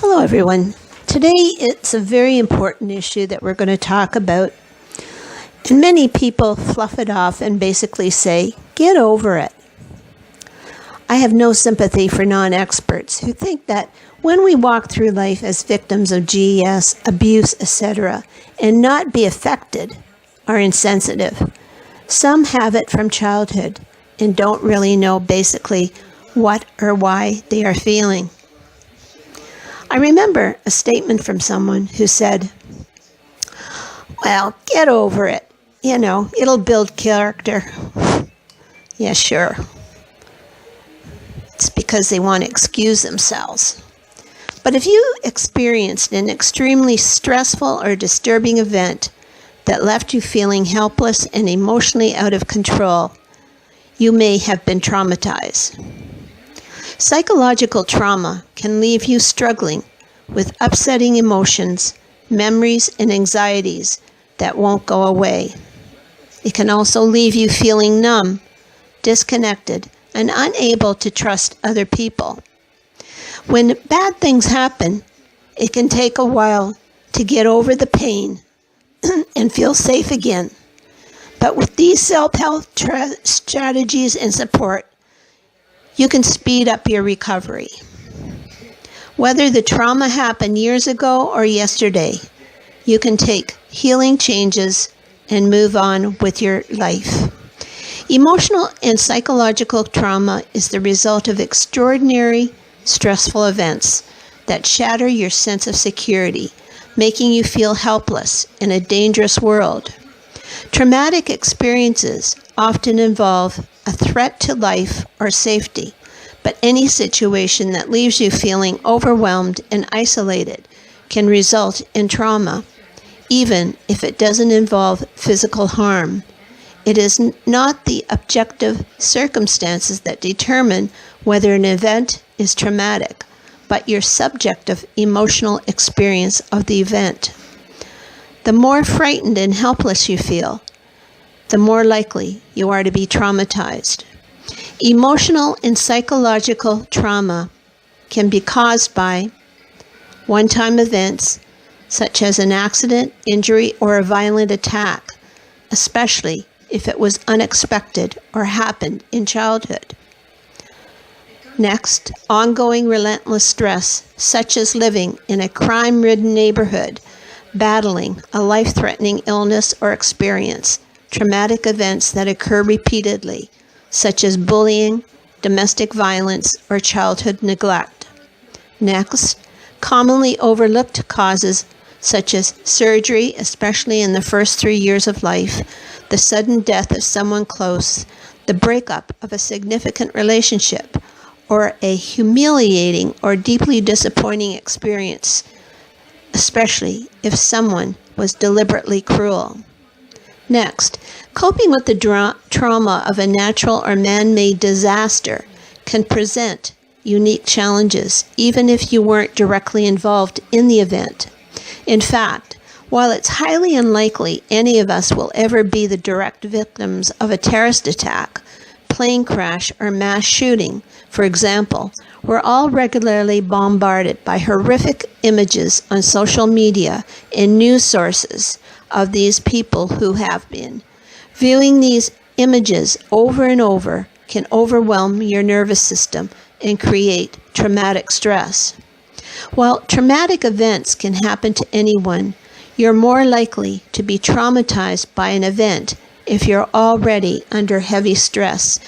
Hello, everyone. Today it's a very important issue that we're going to talk about, and many people fluff it off and basically say, get over it. I have no sympathy for non-experts who think that when we walk through life as victims of GES, abuse, etc., and not be affected, are insensitive. Some have it from childhood and don't really know basically what or why they are feeling. I remember a statement from someone who said, well, get over it. It'll build character. Yeah, sure. It's because they want to excuse themselves. But if you experienced an extremely stressful or disturbing event that left you feeling helpless and emotionally out of control, you may have been traumatized. Psychological trauma can leave you struggling with upsetting emotions, memories, and anxieties that won't go away. It can also leave you feeling numb, disconnected, and unable to trust other people. When bad things happen, it can take a while to get over the pain and feel safe again. But with these self-help strategies and support, you can speed up your recovery. Whether the trauma happened years ago or yesterday, you can take healing changes and move on with your life. Emotional and psychological trauma is the result of extraordinary, stressful events that shatter your sense of security, making you feel helpless in a dangerous world. Traumatic experiences often involve a threat to life or safety, but any situation that leaves you feeling overwhelmed and isolated can result in trauma, even if it doesn't involve physical harm. It is not the objective circumstances that determine whether an event is traumatic, but your subjective emotional experience of the event. The more frightened and helpless you feel, the more likely you are to be traumatized. Emotional and psychological trauma can be caused by one-time events such as an accident, injury, or a violent attack, especially if it was unexpected or happened in childhood. Next, ongoing relentless stress, such as living in a crime-ridden neighborhood, battling a life-threatening illness or experience, traumatic events that occur repeatedly, such as bullying, domestic violence, or childhood neglect. Next, commonly overlooked causes such as surgery, especially in the first 3 years of life, the sudden death of someone close, the breakup of a significant relationship, or a humiliating or deeply disappointing experience, especially if someone was deliberately cruel. Next, coping with the trauma of a natural or man-made disaster can present unique challenges, even if you weren't directly involved in the event. In fact, while it's highly unlikely any of us will ever be the direct victims of a terrorist attack, plane crash, or mass shooting, for example, we're all regularly bombarded by horrific images on social media and news sources of these people who have been. Viewing these images over and over can overwhelm your nervous system and create traumatic stress. While traumatic events can happen to anyone, you're more likely to be traumatized by an event if you're already under heavy stress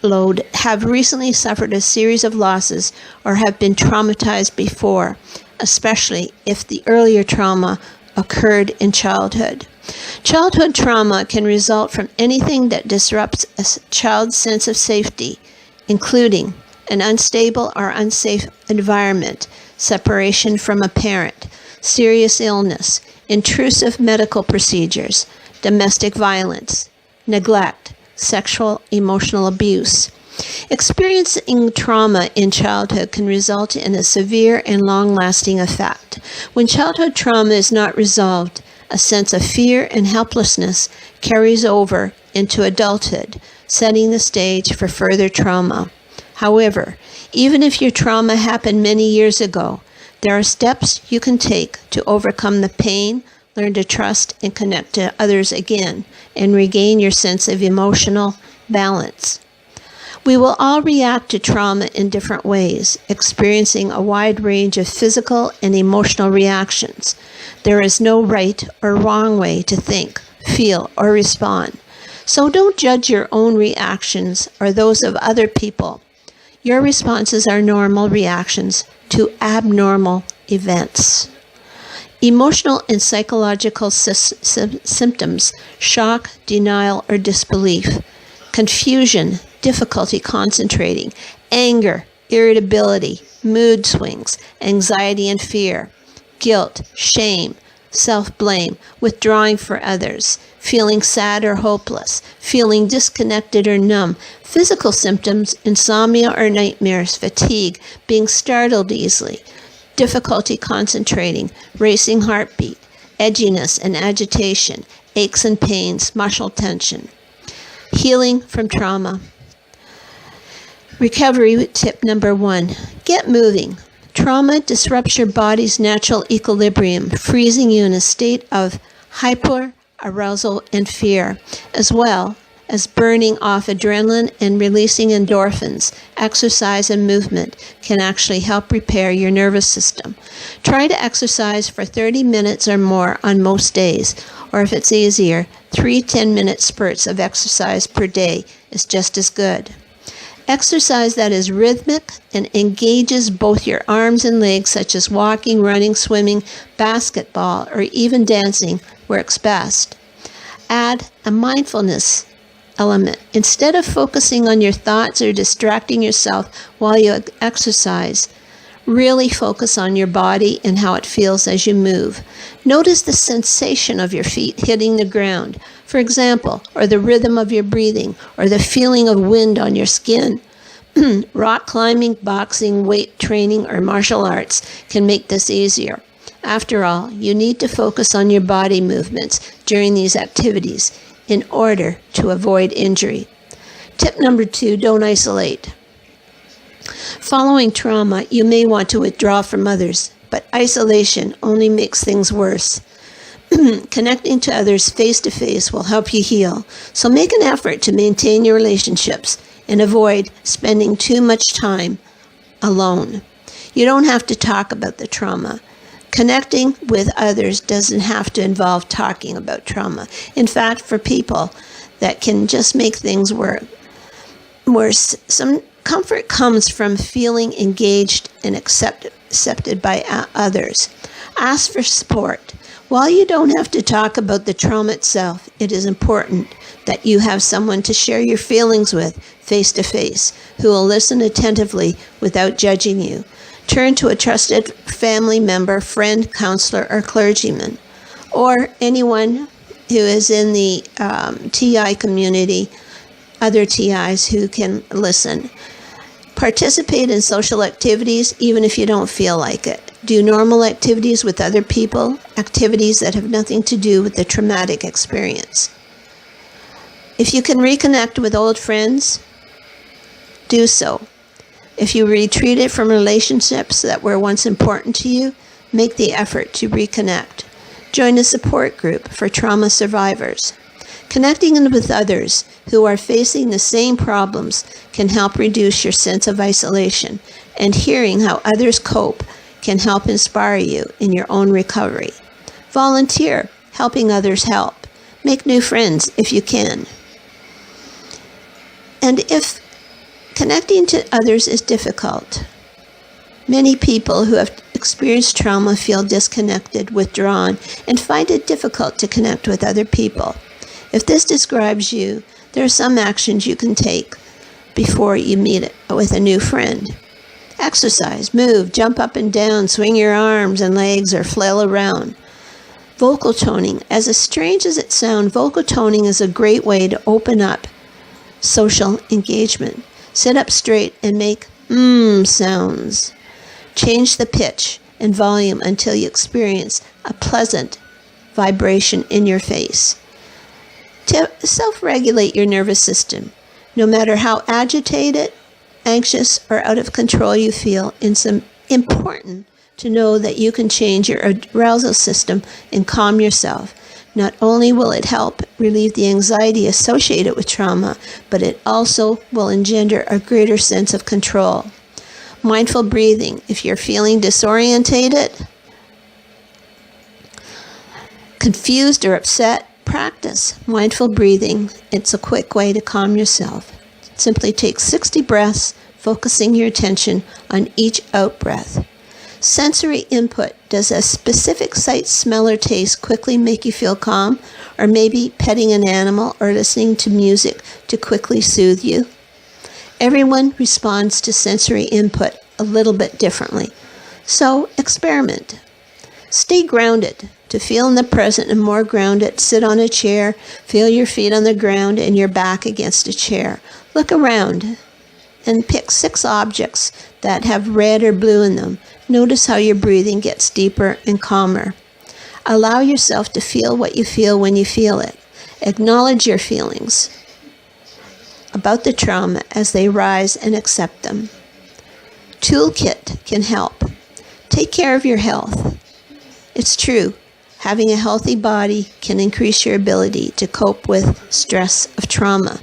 load, have recently suffered a series of losses, or have been traumatized before, especially if the earlier trauma occurred in childhood. Childhood trauma can result from anything that disrupts a child's sense of safety, including an unstable or unsafe environment, separation from a parent, serious illness, intrusive medical procedures, domestic violence, neglect, sexual, emotional abuse. Experiencing trauma in childhood can result in a severe and long-lasting effect. When childhood trauma is not resolved, a sense of fear and helplessness carries over into adulthood, setting the stage for further trauma. However, even if your trauma happened many years ago, There are steps you can take to overcome the pain, learn to trust and connect to others again, and regain your sense of emotional balance. We will all react to trauma in different ways, experiencing a wide range of physical and emotional reactions. There is no right or wrong way to think, feel, or respond. So don't judge your own reactions or those of other people. Your responses are normal reactions to abnormal events. Emotional and psychological symptoms: shock, denial, or disbelief, confusion, difficulty concentrating, anger, irritability, mood swings, anxiety and fear, guilt, shame, self-blame, withdrawing for others, feeling sad or hopeless, feeling disconnected or numb, physical symptoms: insomnia or nightmares, fatigue, being startled easily, difficulty concentrating, racing heartbeat, edginess and agitation, aches and pains, muscle tension. Healing from trauma. Recovery tip number 1, get moving. Trauma disrupts your body's natural equilibrium, freezing you in a state of hyperarousal and fear, as well as burning off adrenaline and releasing endorphins. Exercise and movement can actually help repair your nervous system. Try to exercise for 30 minutes or more on most days, or if it's easier, 3 10-minute spurts of exercise per day is just as good. Exercise that is rhythmic and engages both your arms and legs, such as walking, running, swimming, basketball, or even dancing, works best. Add a mindfulness element. Instead of focusing on your thoughts or distracting yourself while you exercise, really focus on your body and how it feels as you move. Notice the sensation of your feet hitting the ground, for example, or the rhythm of your breathing, or the feeling of wind on your skin. Rock climbing, boxing, weight training, or martial arts can make this easier. After all, you need to focus on your body movements during these activities in order to avoid injury. Tip number 2, don't isolate. Following trauma, you may want to withdraw from others, but isolation only makes things worse. Connecting to others face-to-face will help you heal, so make an effort to maintain your relationships and avoid spending too much time alone. You don't have to talk about the trauma. Connecting with others doesn't have to involve talking about trauma. In fact, for people that can just make things worse, some comfort comes from feeling engaged and accepted by others. Ask for support. While you don't have to talk about the trauma itself, it is important that you have someone to share your feelings with face-to-face, who will listen attentively without judging you. Turn to a trusted family member, friend, counselor, or clergyman, or anyone who is in the TI community, other TIs who can listen. Participate in social activities even if you don't feel like it. Do normal activities with other people, activities that have nothing to do with the traumatic experience. If you can reconnect with old friends, do so. If you retreated from relationships that were once important to you, make the effort to reconnect. Join a support group for trauma survivors. Connecting with others who are facing the same problems can help reduce your sense of isolation, and hearing how others cope can help inspire you in your own recovery. Volunteer, helping others help. Make new friends if you can. And if connecting to others is difficult, many people who have experienced trauma feel disconnected, withdrawn, and find it difficult to connect with other people. If this describes you, there are some actions you can take before you meet with a new friend. Exercise, move, jump up and down, swing your arms and legs, or flail around. Vocal toning. As strange as it sounds, vocal toning is a great way to open up social engagement. Sit up straight and make sounds. Change the pitch and volume until you experience a pleasant vibration in your face. To self-regulate your nervous system. No matter how agitated, anxious, or out of control you feel, it's important to know that you can change your arousal system and calm yourself. Not only will it help relieve the anxiety associated with trauma, but it also will engender a greater sense of control. Mindful breathing. If you're feeling disorientated, confused, or upset, practice mindful breathing. It's a quick way to calm yourself. Simply take 60 breaths, focusing your attention on each out-breath. Sensory input. Does a specific sight, smell, or taste quickly make you feel calm? Or maybe petting an animal or listening to music to quickly soothe you? Everyone responds to sensory input a little bit differently. So experiment. Stay grounded. To feel in the present and more grounded, sit on a chair, feel your feet on the ground and your back against a chair. Look around and pick 6 objects that have red or blue in them. Notice how your breathing gets deeper and calmer. Allow yourself to feel what you feel when you feel it. Acknowledge your feelings about the trauma as they rise and accept them. Toolkit can help. Take care of your health. It's true, having a healthy body can increase your ability to cope with stress of trauma.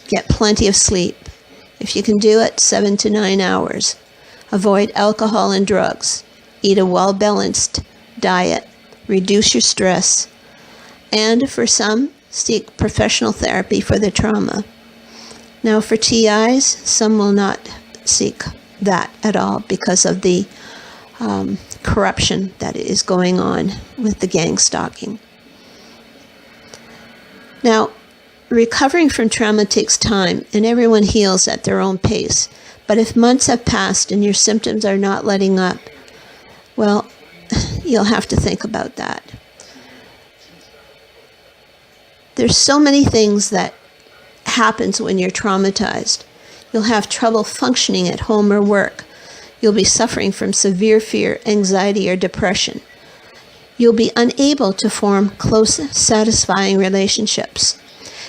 Get plenty of sleep. If you can do it, 7 to 9 hours. Avoid alcohol and drugs. Eat a well-balanced diet. Reduce your stress. And for some, seek professional therapy for the trauma. Now for TIs, some will not seek that at all because of the corruption that is going on with the gang stalking. Now, recovering from trauma takes time, and everyone heals at their own pace. But if months have passed and your symptoms are not letting up, well, you'll have to think about that. There's so many things that happens when you're traumatized. You'll have trouble functioning at home or work. You'll be suffering from severe fear, anxiety, or depression. You'll be unable to form close, satisfying relationships.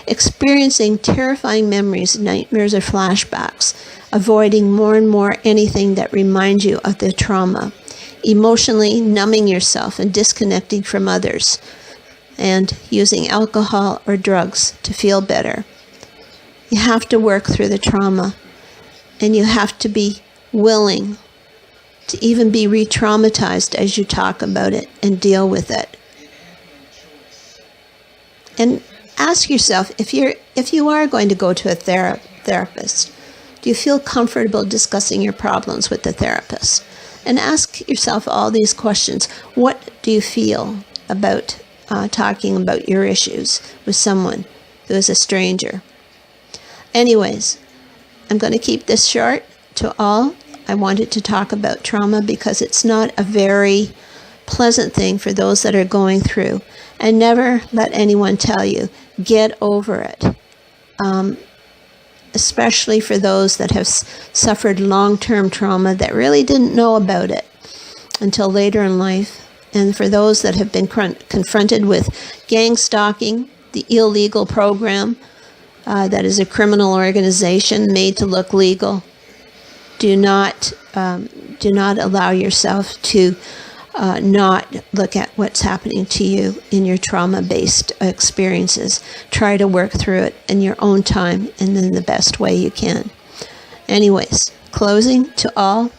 Experiencing terrifying memories, nightmares, or flashbacks. Avoiding more and more anything that reminds you of the trauma. Emotionally numbing yourself and disconnecting from others. And using alcohol or drugs to feel better. You have to work through the trauma, and you have to be willing to even be re-traumatized as you talk about it and deal with it. And ask yourself, if you are going to go to a therapist, do you feel comfortable discussing your problems with the therapist? And ask yourself all these questions. What do you feel about talking about your issues with someone who is a stranger? Anyways, I'm going to keep this short to all. I wanted to talk about trauma because it's not a very pleasant thing for those that are going through. And never let anyone tell you, get over it. Especially for those that have suffered long-term trauma that really didn't know about it until later in life. And for those that have been confronted with gang stalking, the illegal program, that is a criminal organization made to look legal. Do not allow yourself to not look at what's happening to you in your trauma-based experiences. Try to work through it in your own time and in the best way you can. Anyways, closing to all,